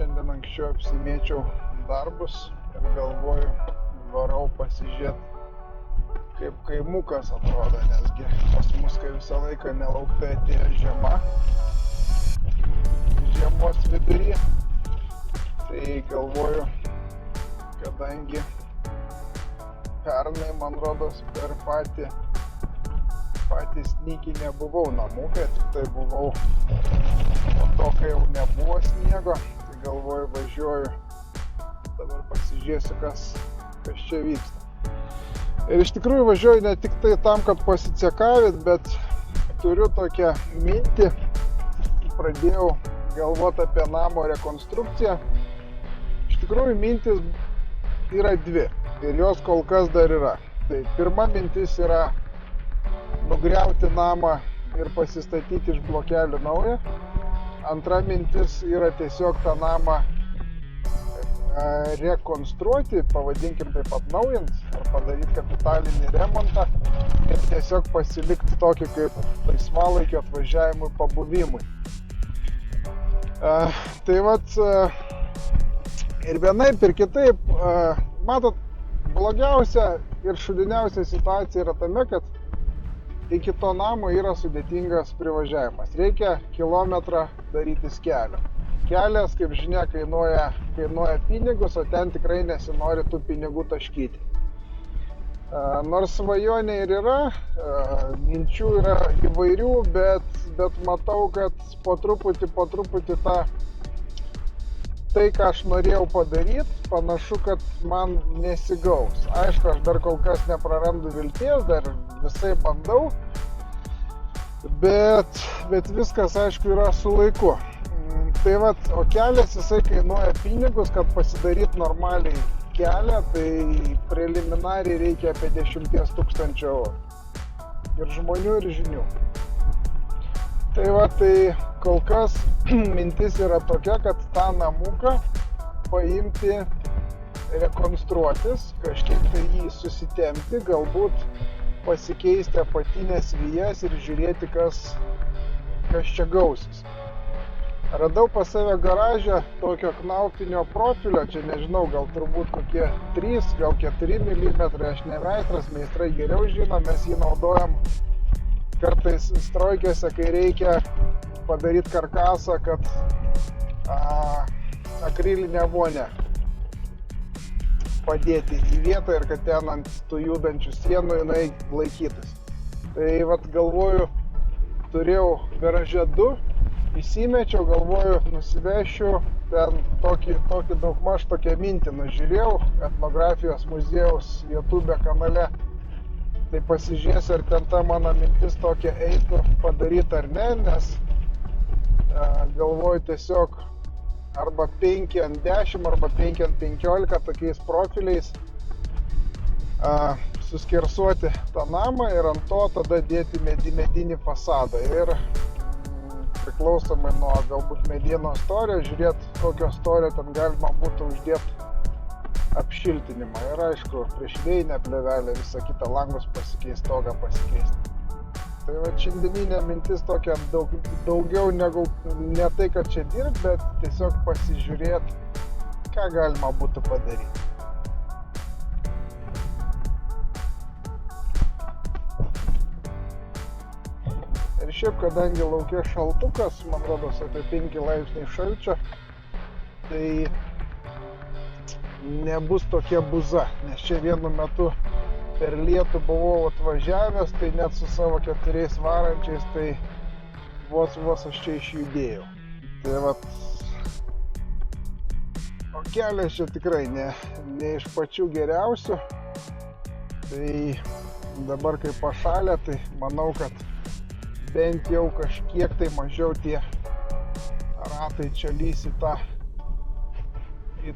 šiandien anksčiau apsimėčiau darbus ir galvoju, varau pasižiūrėti, kaip kaimukas atrodo, nesgi pas mus kai visą laiką nelauktai atėjo žiema, žiemos vidury, tai galvoju, kadangi pernai, man rodos, per patį snygį nebuvau namukė, tik tai buvau po to, kai jau nebuvo sniego, tai galvoju, važiuoju, dabar pasižiūrėsiu, kas čia vyksta. Ir iš tikrųjų važiuoju ne tik tai tam, kad pasicekavit, bet turiu tokią mintį, pradėjau galvoti apie namo rekonstrukciją. Iš tikrųjų mintis yra dvi ir jos kol kas dar yra. Tai pirma mintis yra nugriauti namą ir pasistatyti iš blokelių naują. Antra mintis yra tiesiog tą namą rekonstruoti, pavadinkim taip atnaujint, ar padaryti kapitalinį remontą ir tiesiog pasilikti tokį kaip laisvalaikio atvažiavimui, pabuvimui. Tai vat, ir vienaip ir kitaip, matot, blogiausia ir šudiniausia situacija yra tame, kad iki to namo yra sudėtingas privažiavimas. Reikia kilometrą darytis kelio. Kelias, kaip žinia, kainuoja pinigus, o ten tikrai nesinori tų pinigų taškyti. Nors svajonė ir yra, minčių yra įvairių, bet matau, kad po truputį tai, ką aš norėjau padaryti, panašu, kad man nesigaus. Aišku, aš dar kol kas neprarandu vilties, dar visai bandau, bet viskas, aišku, yra su laiku. Tai vat, o kelias jisai kainuoja pinigus, kad pasidaryt normaliai kelią, tai preliminariai reikia apie 10 000 eurų. Ir žmonių, ir žinių. Tai va, tai kol kas mintis yra tokia, kad tą namuką paimti, rekonstruotis, kažkiek tai jį susitempti, galbūt pasikeisti apatinės vijas ir žiūrėti, kas čia gausis. Radau pas save garaže tokio knaupinio profilio, čia nežinau, gal turbūt kokie 3, gal 4 mm, aš ne meistras, meistrai geriau žino, mes jį naudojam kartais strojkėse, kai reikia padaryti karkasą, kad akrilinę vonę padėti į vietą ir kad ten ant tų judančių sienų jinai laikytųsi. Tai vat galvoju, turėjau garaže 2, įsimečiau, galvoju, nusivešiu, ten tokį daugmaž tokią mintį nužiūrėjau etnografijos muziejaus YouTube kanale. Tai pasižiūrėsiu, ar ten ta mano mintis tokia eitų padaryti ar ne, nes galvoju tiesiog arba 5x10 arba 5x15 tokiais profiliais suskersuoti tą namą ir ant to tada dėti medinį fasadą. Ir priklausomai nuo galbūt medienos storio, žiūrėti, kokio storio ten galima būtų uždėti apšiltinimą. Ir aišku, prieš vėjinę plėvelę, visą kitą, langus pasikeisti, stogą pasikeisti. Tai va, šiandieninė mintis tokia daugiau negu ne tai, kad čia dirbti, bet tiesiog pasižiūrėti, ką galima būtų padaryti. Ir šiaip, kadangi lauke šaltukas, man rodos apie 5 laipsniai šalčio, tai nebus tokia buza, nes čia vienu metu per lietų buvau atvažiavęs, tai net su savo 4 varančiais, tai vos aš čia išjudėjau. Tai vat, o kelias čia tikrai ne iš pačių geriausių, tai dabar kai pašalė, tai manau, kad bent jau kažkiek tai mažiau tie ratai čia lys į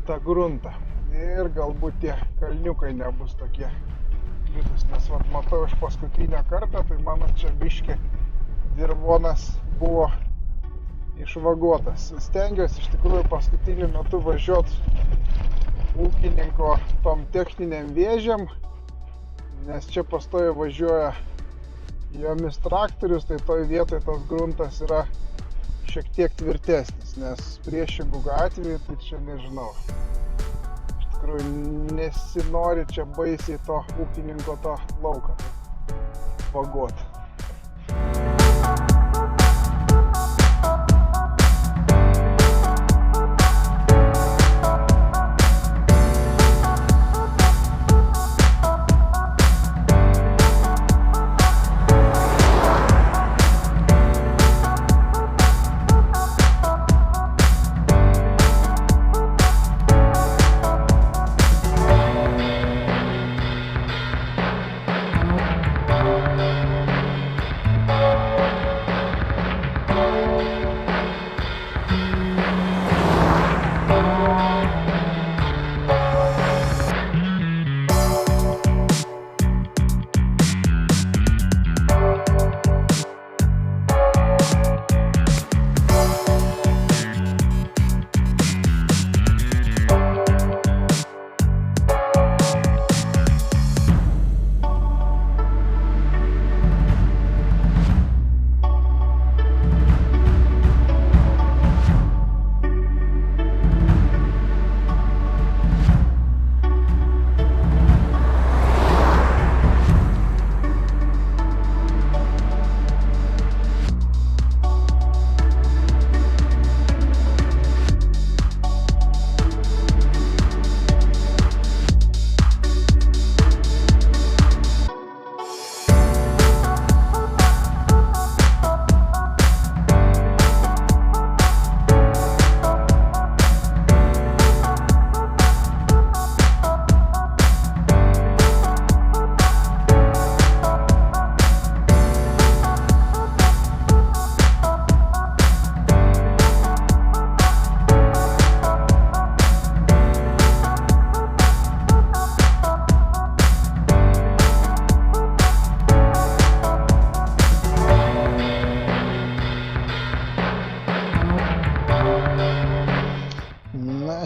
tą gruntą. Ir galbūt tie kalniukai nebus tokie slidūs, nes vat, matau iš paskutinio kartą, tai mano čia biškį dirvonas buvo išvagotas. Stengiuosi iš tikrųjų paskutiniu metu važiuoti ūkininko tom techniniam vėžėm, nes čia pastoviai važiuoja jomis traktorius, tai toj vietoj tas gruntas yra šiek tiek tvirtesnis, nes priešingų atveju tai čia nežinau. Iš tikrųjų nesinori čia baisiai to ūkininko to lauką vagot.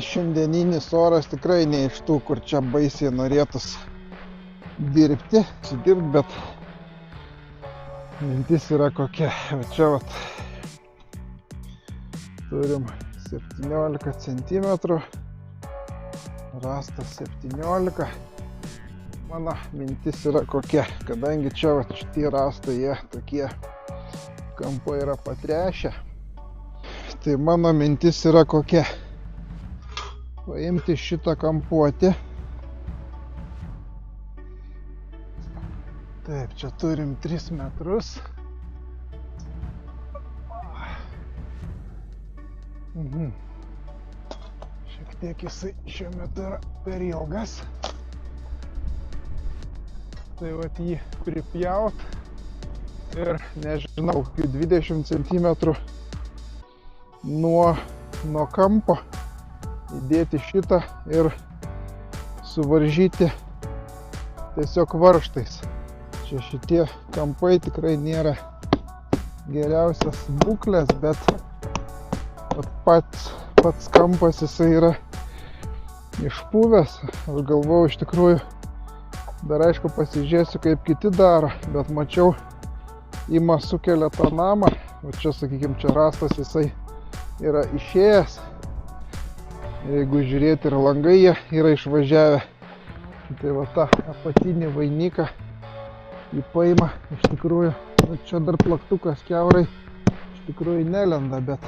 Šiandieninis oras tikrai ne iš tų, kur čia baisiai norėtus dirbti, bet mintis yra kokia. Čia vat turim 17 cm, rastas 17. Mano mintis yra kokia, kadangi čia vat šitie rastai, jie tokie kampai yra patrešę. Tai mano mintis yra kokia. Paimti šitą kampuotį. Taip, čia turim 3 metrus. Šiek tiek jisai šiuo metu yra per ilgas. Tai vat jį pripjaut ir nežinau, 20 cm nuo kampo įdėti šitą ir suvaržyti tiesiog varžtais. Čia šitie kampai tikrai nėra geriausias būklės, bet pats kampas jisai yra išpuvęs. Aš galvoju, iš tikrųjų, dar aišku pasižiūrėsiu, kaip kiti daro, bet mačiau, ima sukelia tą namą. O čia, sakykime, čia rastas jisai yra išėjęs. Jeigu žiūrėti, ir langai jie yra išvažiavę. Tai va tą apatinį vainiką jį paima. Iš tikrųjų, čia dar plaktukas kiaurai iš tikrųjų nelenda, bet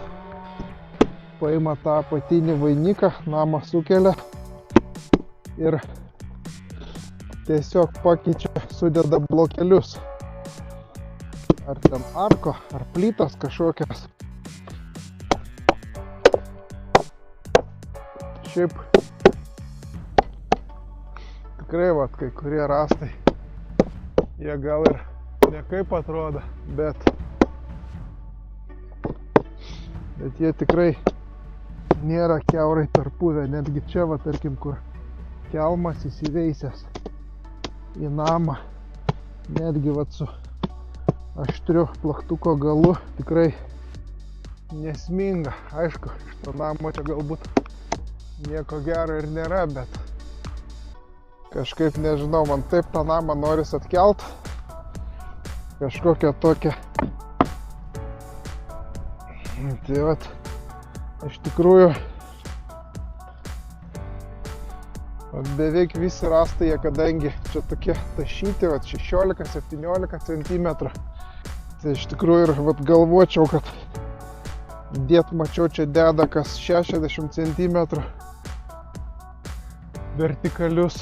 paima tą apatinį vainiką, namą sukelia ir tiesiog pakeičia, sudeda blokelius. Ar ten arko, ar plytas kažkokias. Šiaip tikrai vat, kai kurie rastai, jie gal ir nekaip atrodo, bet jie tikrai nėra kiaurai tarpuvę. Netgi čia, va, tarkim, kur kelmas įsiveisęs į namą, netgi vat su aštriu plaktuko galu tikrai nesminga. Aišku, iš to namo čia galbūt nieko gero ir nėra, bet kažkaip nežinau, man taip tą namą noris atkelt. Kažkokią tokią Tai vat, iš tikrųjų, beveik visi rastai, kadangi čia tokie tašyti, 16-17 cm. Tai iš tikrųjų ir vat galvočiau, kad mačiau čia deda kas 60 cm vertikalius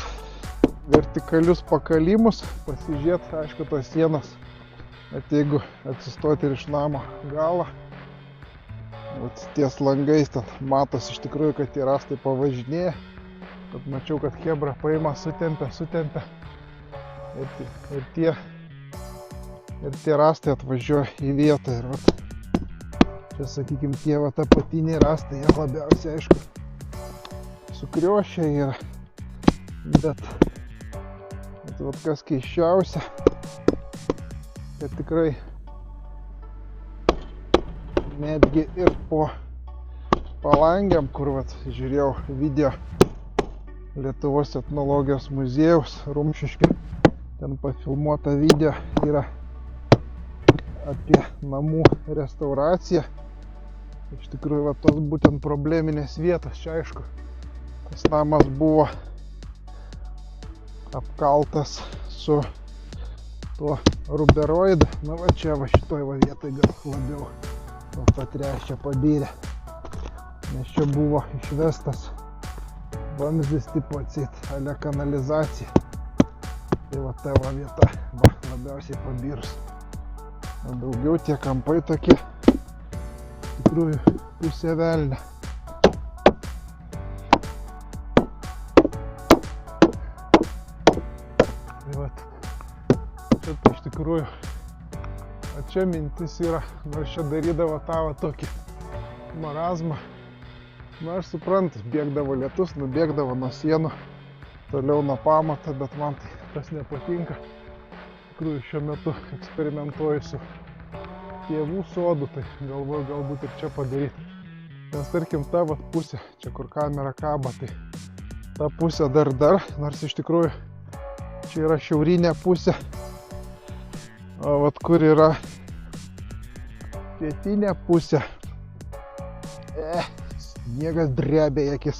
pakalimus, pasižiūrėt, aišku, tos sienos, bet jeigu atsistoti ir iš namo galą, ties langais, ten matos iš tikrųjų, kad tie rastai pavažinėja. Kad mačiau, kad chebra paima, sutempia ir tie rastai atvažiuoja į vietą. Ir vat, čia, sakykim, tie apatiniai rastai, jie labiausiai, aišku, sukriošia yra. Bet vat kas keisčiausia, kad tikrai netgi ir po palangiam, kur vat žiūrėjau video Lietuvos etnologijos muziejaus Rumšiškė, ten pafilmuota video yra apie namų restauraciją. Iš tikrųjų, va, tos būtent probleminės vietos. Čia, aišku, tas namas buvo apkaltas su tuo ruberoidu. Na va, čia va šitoj va vietoj gal labiau patrešę pabyrę. Nes čia buvo išvestas vamzdis tipo atsit, ale kanalizacija. Tai va ta va vieta va, labiausiai pabyrus. O daugiau tie kampai tokie, tikrųjų, pusė velnio. Tai va, čia iš tikrųjų, o čia mintis yra, nors čia darydavo tą va tokį marazmą. Na, aš suprantu, bėgdavo lietus, nubėgdavo nuo sienų, toliau nuo pamato, bet man tai tas nepatinka. Tikrųjų, šiuo metu eksperimentuoju su tėvų sodu, tai galvoju galbūt ir čia padaryti. Nes tarkim, ta vat pusė, čia kur kamera kaba, tai ta pusė dar, nors iš tikrųjų čia yra šiaurinė pusė, o vat kur yra pietinė pusė, sniegas drebia į akis.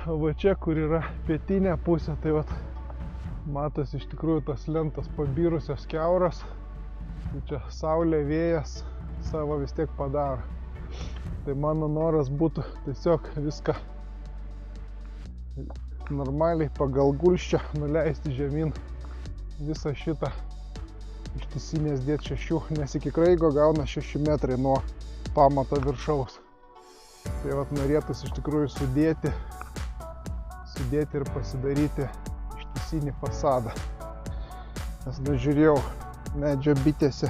O va čia, kur yra pietinė pusė, tai vat matos iš tikrųjų tas lentos pabirusios kiauros. Tai čia saulė, vėjas savo vis tiek padaro. Tai mano noras būtų tiesiog viską normaliai pagal gulščią nuleisti žemyn visą šitą ištisinės dėt 6, nes iki kraigo gauna 6 metrai nuo pamato viršaus. Tai vat norėtųsi iš tikrųjų sudėti ir pasidaryti ištisinį fasadą. Nes nužiūrėjau medžio bitėse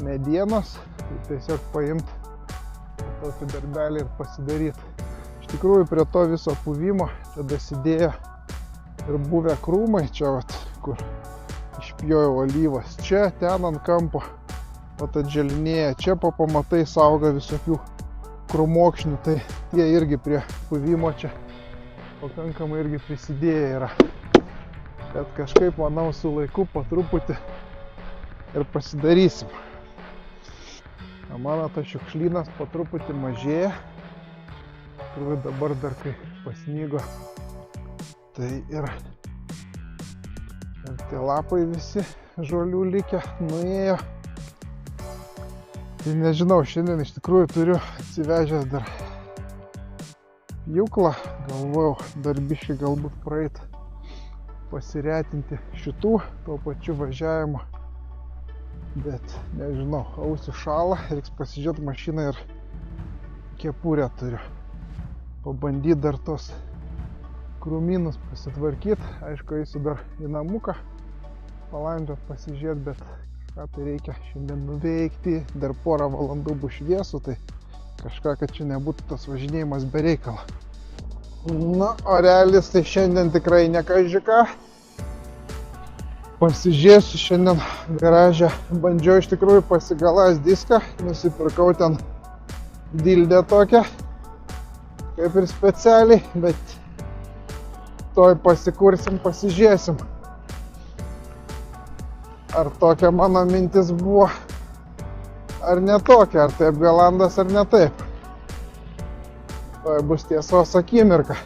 medienos, tai tiesiog paimti tokį darbelį ir pasidaryti. Iš tikrųjų prie to viso puvimo čia dasidėjo ir buvę krūmai, čia vat, kur išpjojau alyvas. Čia, ten ant kampo, vat atželinėja, čia po pamatais auga visokių krūmokšnių, tai tie irgi prie puvimo čia pakankamai irgi prisidėję yra. Bet kažkaip, manau, su laiku po truputį ir pasidarysim. O mano tas šiukšlynas po truputį mažėja. Ir dabar dar kai pasnygo, tai ir tie lapai visi žolių likę nuėjo. Tai nežinau, šiandien iš tikrųjų turiu atsivežęs dar pjūklą. Galvojau dar biškį galbūt praeit pasiretinti šitų tuo pačiu važiavimu. Bet nežinau, ausys šąla, reiks pasižiūrėti mašiną ir kepurę turiu. Pabandyti dar tos krūmynus pasitvarkyti. Aišku, eisiu dar į namuką palandžiot pasižiūrėti, bet ką tai reikia šiandien nuveikti. Dar porą valandų bus šviesų, tai kažką, kad čia nebūtų tas važinėjimas be reikalo. Na, o realis tai šiandien tikrai ne kažką. Pasižiūrėsiu šiandien garaže. Bandžiau iš tikrųjų pasigaląs diską. Nusipirkau ten dildę tokią, kaip ir specialiai, bet toj pasikursim, pasižiūrėsim. Ar tokia mano mintis buvo, ar ne tokia, ar taip galandas, ar ne taip. Tai bus tiesos akimirka.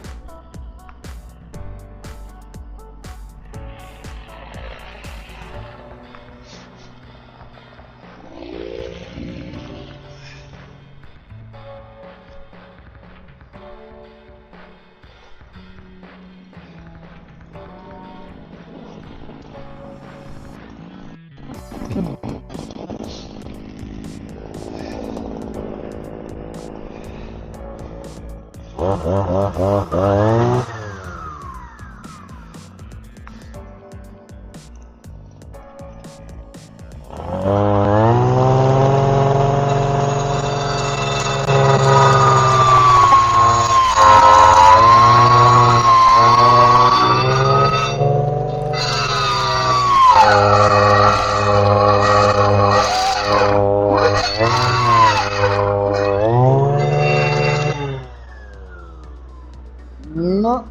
Nu,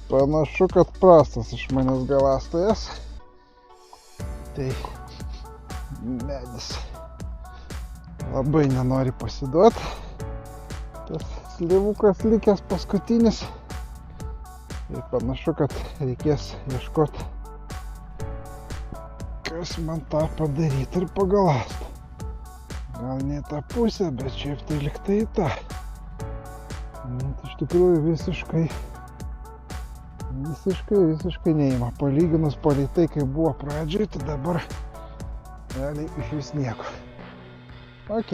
panašu, kad prastas iš manęs galastojas. Tai medis labai nenori pasiduoti. Tas slyvukas likęs paskutinis. Tai panašu, kad reikės ieškoti, kas man tą padaryti ir pagalastą. Gal ne tą pusę, bet šiaip tai liktai į tą. Iš tikrųjų visiškai neima. Palyginus palei tai, kai buvo pradžiai, tai dabar realiai iš vis nieko. Ok.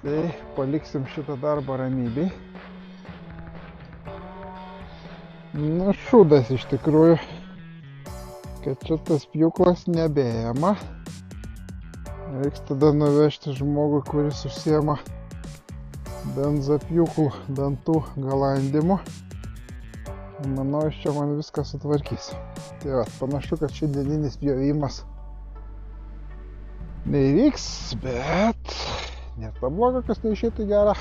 Tai paliksim šitą darbą ramybei. Nu, šūdas iš tikrųjų, kad šitas pjūklas nebeėma. Reiks tada nuvežti žmogui, kuris užsiema benzapjūklų dantų galandimu. Manau, iš čia man viską sutvarkys. Tai va, panašu, kad šiandieninis pjovimas neįvyks, bet nėra ta bloga, kas neišeitų gerą.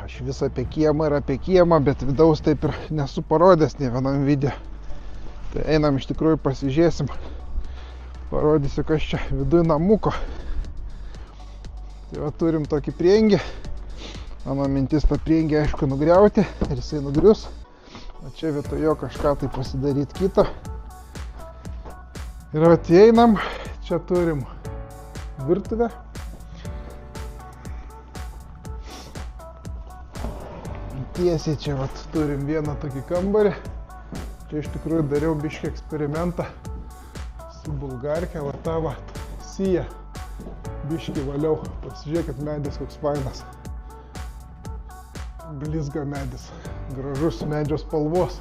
Aš vis apie kiemą, bet vidaus taip ir nesu parodęs nė vienam video. Tai einam iš tikrųjų pasižiūrėsim. Parodysiu, kas čia viduj namuko. Tai va, turim tokį priengį. Mano mintis tą priengį, aišku, nugriauti ir jisai nugrius. O čia vietoj jo kažką tai pasidaryti kito. Ir ateinam, čia turim virtuvę. Tiesiai čia vat, turim vieną tokį kambarį. Čia iš tikrųjų dariau biškį eksperimentą su bulgarke, va tą va siją biškį valiau. Pasižiūrėkit, medis koks fainas. Blizga medis, gražus medžio spalvos.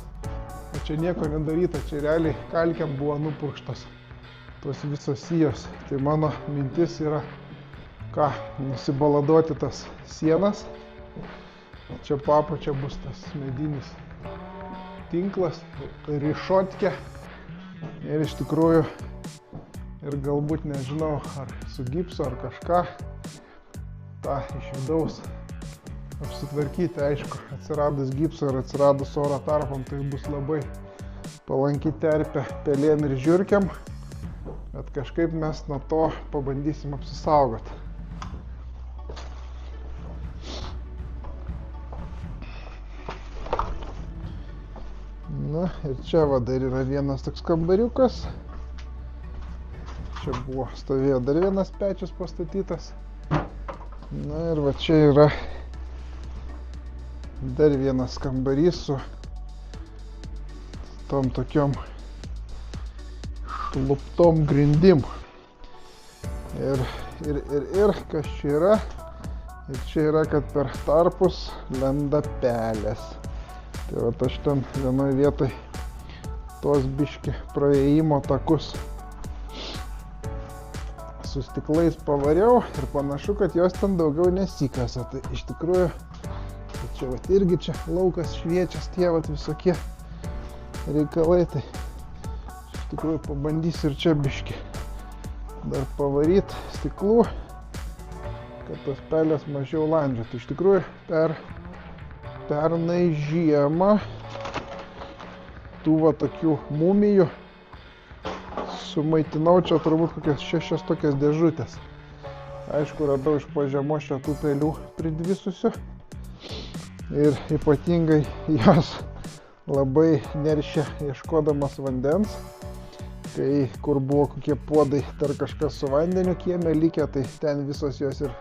O čia nieko nedaryta, čia realiai kalkiam buvo nupurkštos tos visos sijos. Tai mano mintis yra, ką, nusibaladuoti tas sienas. Čia po apačia bus tas medinis tinklas, rišotkė. Ir iš tikrųjų, ir galbūt nežinau, ar su gipsu, ar kažką, tą iš vidaus apsitvarkyti. Aišku, atsiradus gipsu ir atsiradus oro tarpam, tai bus labai palanki terpė pelėm ir žiurkėm. Bet kažkaip mes nuo to pabandysim apsisaugoti. Na ir čia va dar yra vienas toks kambariukas. Čia buvo, stovėjo dar vienas pečius pastatytas. Na ir va čia yra dar vienas kambarys su tom tokiom luptom grindim. Ir kas čia yra? Ir čia yra, kad per tarpus lenda pelės. Tai va aš ten vienoje vietoj tos biški praėjimo takus su stiklais pavariau ir panašu, kad jos ten daugiau nesikasa. Tai iš tikrųjų, tai čia vat irgi čia laukas šviečias, tie vat visokie reikalai. Tai iš tikrųjų pabandysiu ir čia biški dar pavaryti stiklų, kad tos pelės mažiau landžiotų. Iš tikrųjų, pernai žiemą tų va tokių mumijų sumaitinau čia turbūt kokias 6 tokias dėžutės. Aišku, radau iš po žiemos čia tų pelių pridvisusių ir ypatingai jos labai neršia ieškodamas vandens. Kai kur buvo kokie puodai dar kažkas su vandeniu kieme likę, tai ten visos jos ir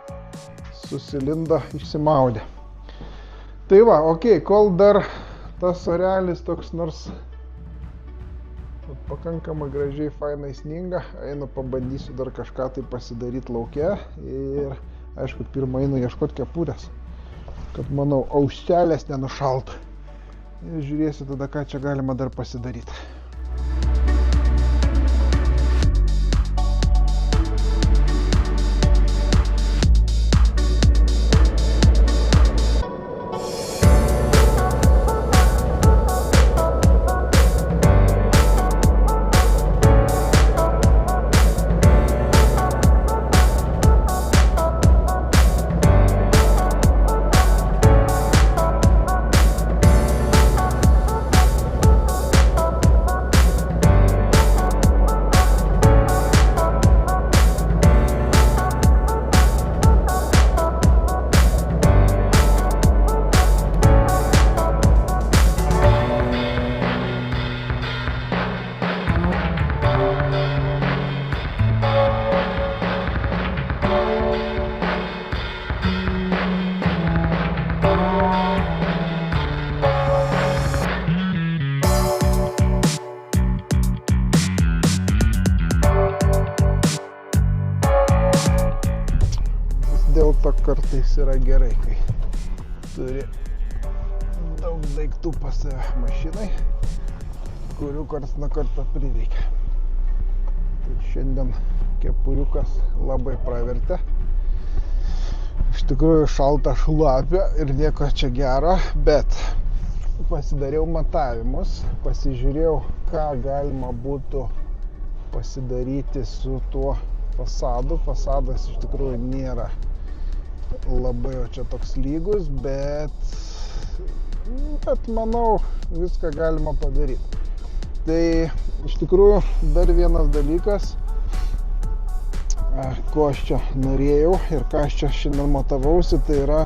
susilindo, išsimaudė. Tai va, okei, kol dar tas orelis toks nors pakankamai gražiai, fainai sninga, einu pabandysiu dar kažką tai pasidaryti lauke ir aišku, pirmą einu ieškoti kepurės, kad manau auselės nenušaltų. Ir žiūrėsiu tada, ką čia galima dar pasidaryti. Dėl to kartais yra gerai, kai turi daug daiktų pas save mašinai, kurių karts nuo karto prireikia. Tai šiandien kepuriukas labai pravertė. Iš tikrųjų šalta, šlapia ir nieko čia gero, bet pasidariau matavimus, pasižiūrėjau, ką galima būtų pasidaryti su tuo fasadu. Fasadas iš tikrųjų nėra labai jau čia toks lygus, bet manau, viską galima padaryti. Tai iš tikrųjų dar vienas dalykas, ko aš čia norėjau ir ką aš čia šiandien matavausi, tai yra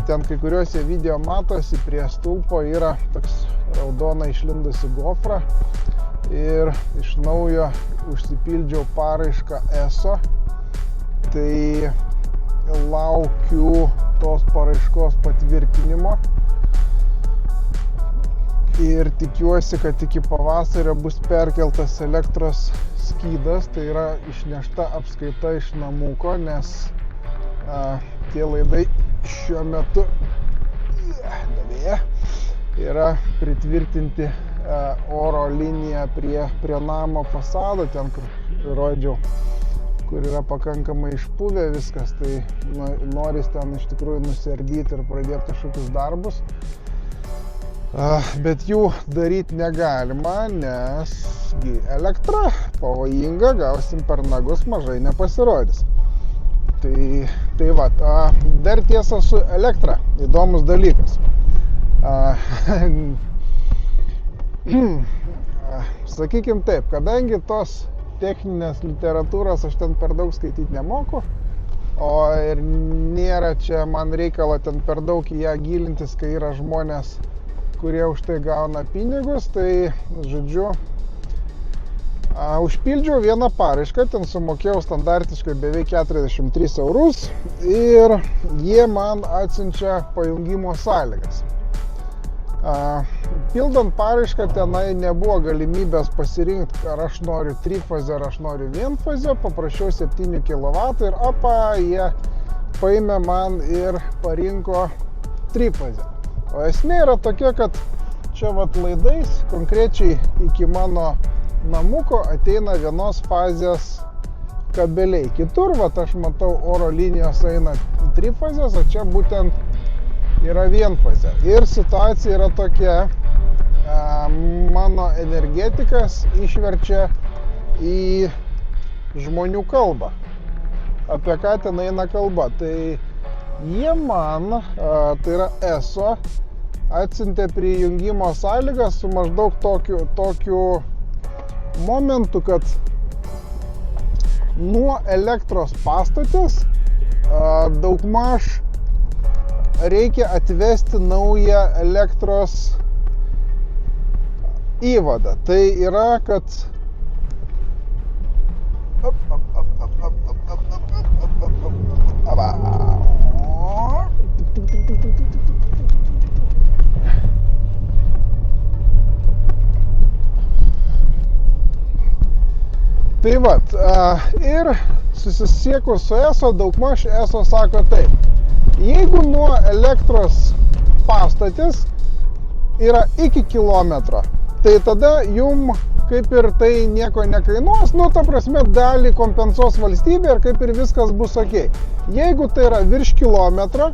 ten kai kuriuose video matosi prie stulpo yra toks raudona išlindusi gofra ir iš naujo užsipildžiau paraišką ESO. Tai laukiu tos paraiškos patvirtinimo ir tikiuosi, kad iki pavasario bus perkeltas elektros skydas, tai yra išnešta apskaita iš namuko, nes tie laidai šiuo metu yra pritvirtinti oro liniją prie namo fasado, ten kur rodžiau, kur yra pakankamai išpuvę viskas, tai noris ten iš tikrųjų nusiardyti ir pradėti kažkokius darbus. Bet jų daryti negalima, nes elektra pavojinga, gausim per nagus, mažai nepasirodys. Tai va, dar tiesa su elektra, įdomus dalykas. Sakykim taip, kadangi tos techninės literatūros aš ten per daug skaityti nemoku, o ir nėra čia man reikalo ten per daug į ją gilintis, kai yra žmonės, kurie už tai gauna pinigus, tai žodžiu, užpildžiau vieną paraišką, ten sumokėjau standartiškai beveik 43 eurus ir jie man atsiunčia pajungimo sąlygas. Pildant paraišką tenai nebuvo galimybės pasirinkti, ar aš noriu trifazę, ar aš noriu vienfazę, paprašiau 7 kW ir jie paėmė man ir parinko trifazę. O esmė yra tokia, kad čia vat laidais, konkrečiai iki mano namuko ateina vienos fazės kabeliai. Kitur, vat aš matau, oro linijos eina trifazės, o čia būtent yra vienfazė. Ir situacija yra tokia, mano energetikas išverčia į žmonių kalbą. apie ką ten eina kalba. Tai jie man, tai yra ESO, atsiuntė prijungimo sąlygas su maždaug tokiu momentu, kad nuo elektros pastotės daugmaž reikia atvesti naują elektros įvadą. Tai yra, kad tai vat, ir susisiekus su ESO, daugmaž ESO sako taip. Jeigu nuo elektros pastotės yra iki kilometro, tai tada jum kaip ir tai nieko nekainuos, nu ta prasme dalį kompensuos valstybė ir kaip ir viskas bus ok. Jeigu tai yra virš kilometro,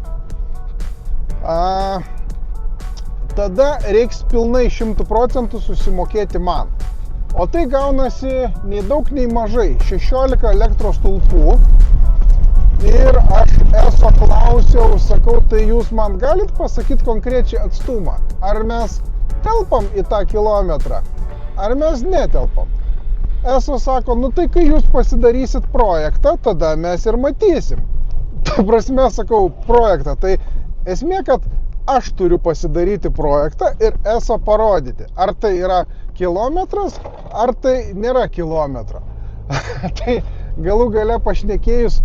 tada reiks pilnai 100% susimokėti man. O tai gaunasi nei daug, nei mažai. 16 elektros stulpų. Ir aš ESO klausiau, sakau, tai jūs man galit pasakyti konkrečiai atstumą? Ar mes telpam į tą kilometrą? Ar mes netelpam? ESO sako, nu tai kai jūs pasidarysit projektą, tada mes ir matysim. Ta prasme, sakau, projektą. Tai esmė, kad aš turiu pasidaryti projektą ir ESO parodyti, ar tai yra kilometras, ar tai nėra kilometro. Tai galų gale pašnekėjus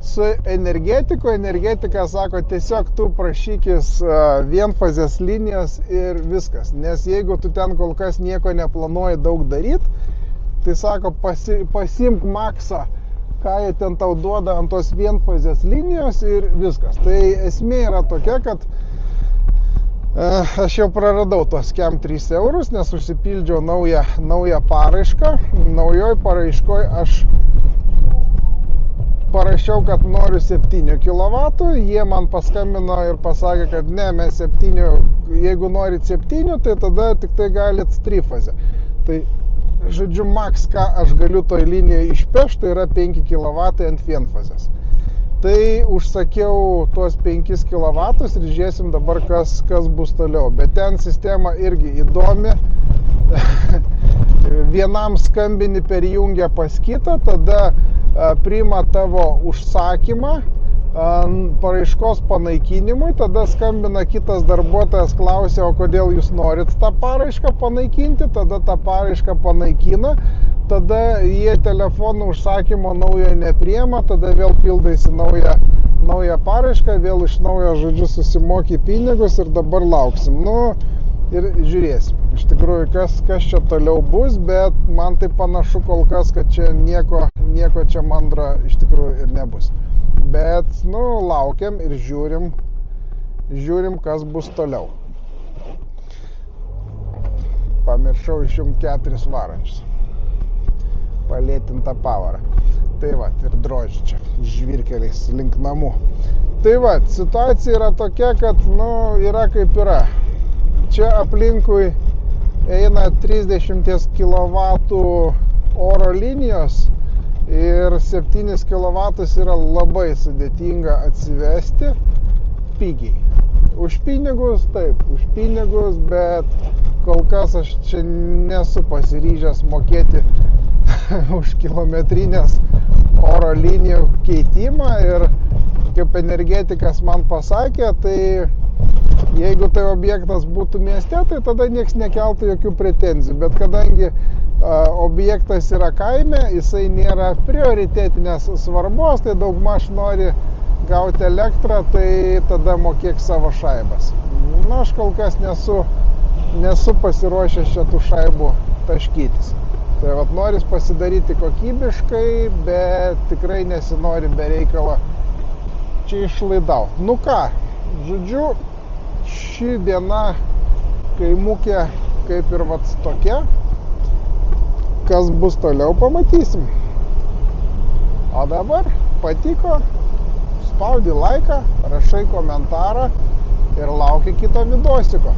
su energetika sako, tiesiog tu prašykis vienfazės linijos ir viskas. Nes jeigu tu ten kol kas nieko neplanuoji daug daryti, tai sako, pasimk maksą, ką jie ten tau duoda ant tos vienfazės linijos ir viskas. Tai esmė yra tokia, kad aš jau praradau tos kem 3 eurus, nes užsipildžiau naują paraišką. Naujoj paraiškoj aš parašiau, kad noriu 7 kW, jie man paskambino ir pasakė, kad ne, mes 7, jeigu norit 7, tai tada tik tai galit trifazę. Tai, žodžiu, maks, ką aš galiu toj linijoje išpešti, tai yra 5 kW ant vienfazės. Tai užsakiau tuos 5 kW ir žiūrėsim dabar, kas bus toliau. Bet ten sistema irgi įdomi. Vienam skambini per jungę pas kitą, tada priima tavo užsakymą paraiškos panaikinimui, tada skambina kitas darbuotojas, klausia, o kodėl jūs norit tą paraišką panaikinti, tada tą paraišką panaikina, tada jie telefonų užsakymo naujo nepriima, tada vėl pildaisi naują paraišką, vėl iš naujo, žodžiu, susimoki pinigus ir dabar lauksim. Nu, ir žiūrėsim. Iš tikrųjų, kas čia toliau bus, bet man tai panašu kol kas, kad čia nieko čia mandra iš tikrųjų ir nebus. Bet, nu, laukiam ir žiūrim, kas bus toliau. Pamiršau išjungti 4 varančius. Palėtintą pavarą. Tai va, ir drožį čia, žvyrkeliais link namų. Tai va, situacija yra tokia, kad, nu, yra kaip yra. Čia aplinkui eina 30 kW oro linijos ir 7 kW yra labai sudėtinga atsivesti pigiai. Už pinigus, taip, už pinigus, bet kol kas aš čia nesu pasiryžęs mokėti už kilometrinės oro linijų keitimą ir kaip energetikas man pasakė, tai jeigu tai objektas būtų mieste, tai tada nieks nekeltų jokių pretenzijų, bet kadangi objektas yra kaime, jisai nėra prioritetinės svarbos, tai daugmaž nori gauti elektrą, tai tada mokėk savo šaibas. Na, aš kol kas nesu pasiruošęs čia tų šaibų taškytis. Tai vat noris pasidaryti kokybiškai, bet tikrai nesinori be reikalo čia išlaidauti. Nu ką, žodžiu, ši diena kaimukė kaip ir vat tokia. Kas bus toliau, pamatysim. O dabar patiko, spaudi laiką, rašai komentarą ir lauki kito vidosiko.